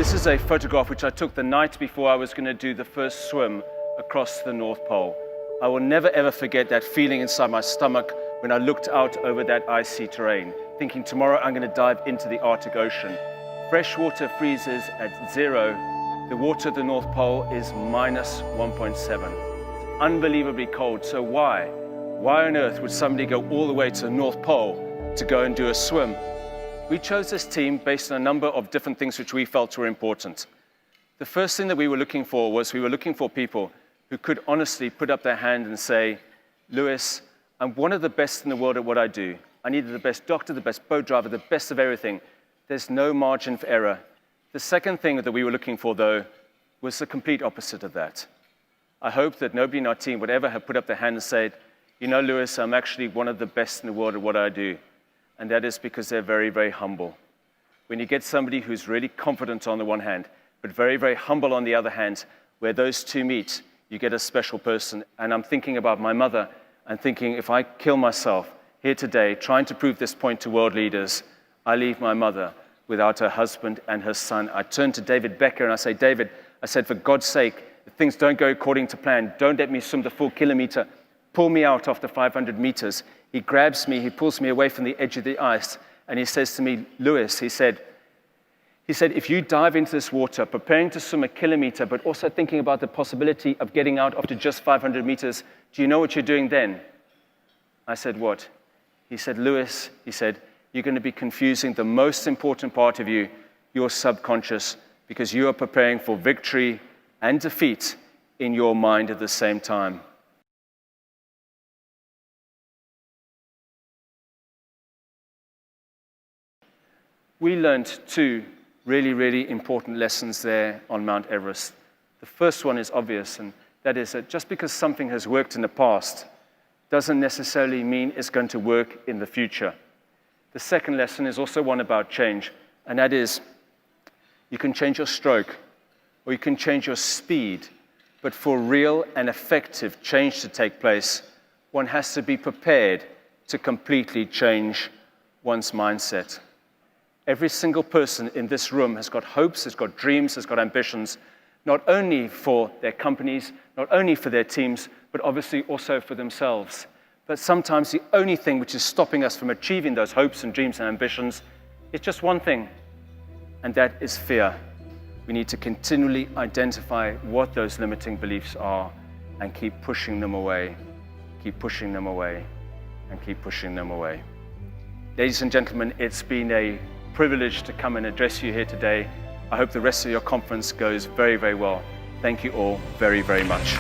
This is a photograph which I took the night before I was going to do the first swim across the North Pole. I will never ever forget that feeling inside my stomach when I looked out over that icy terrain, thinking tomorrow I'm going to dive into the Arctic Ocean. Fresh water freezes at 0. The water at the North Pole is minus 1.7. It's unbelievably cold. So why? Why on earth would somebody go all the way to the North Pole to go and do a swim? We chose this team based on a number of different things which we felt were important. The first thing that we were looking for was we were looking for people who could honestly put up their hand and say, Lewis, I'm one of the best in the world at what I do. I needed the best doctor, the best boat driver, the best of everything. There's no margin for error. The second thing that we were looking for, though, was the complete opposite of that. I hope that nobody in our team would ever have put up their hand and said, you know, Lewis, I'm actually one of the best in the world at what I do. And that is because they're very, very humble. When you get somebody who's really confident on the one hand, but very, very humble on the other hand, where those two meet, you get a special person. And I'm thinking about my mother and thinking, if I kill myself here today, trying to prove this point to world leaders, I leave my mother without her husband and her son. I turn to David Becker and I say, David, I said, for God's sake, if things don't go according to plan, don't let me swim the full kilometer. Pull me out after 500 meters. He grabs me, he pulls me away from the edge of the ice, and he says to me, Lewis, he said, if you dive into this water, preparing to swim a kilometer, but also thinking about the possibility of getting out after just 500 meters, do you know what you're doing then? I said, what? He said, Lewis, he said, you're going to be confusing the most important part of you, your subconscious, because you are preparing for victory and defeat in your mind at the same time. We learned two really, really important lessons there on Mount Everest. The first one is obvious, and that is that just because something has worked in the past doesn't necessarily mean it's going to work in the future. The second lesson is also one about change, and that is you can change your stroke or you can change your speed, but for real and effective change to take place, one has to be prepared to completely change one's mindset. Every single person in this room has got hopes, has got dreams, has got ambitions, not only for their companies, not only for their teams, but obviously also for themselves. But sometimes the only thing which is stopping us from achieving those hopes and dreams and ambitions is just one thing, and that is fear. We need to continually identify what those limiting beliefs are and keep pushing them away, keep pushing them away, and keep pushing them away. Ladies and gentlemen, it's been a privilege to come and address you here today. I hope the rest of your conference goes very, very well. Thank you all very, very much.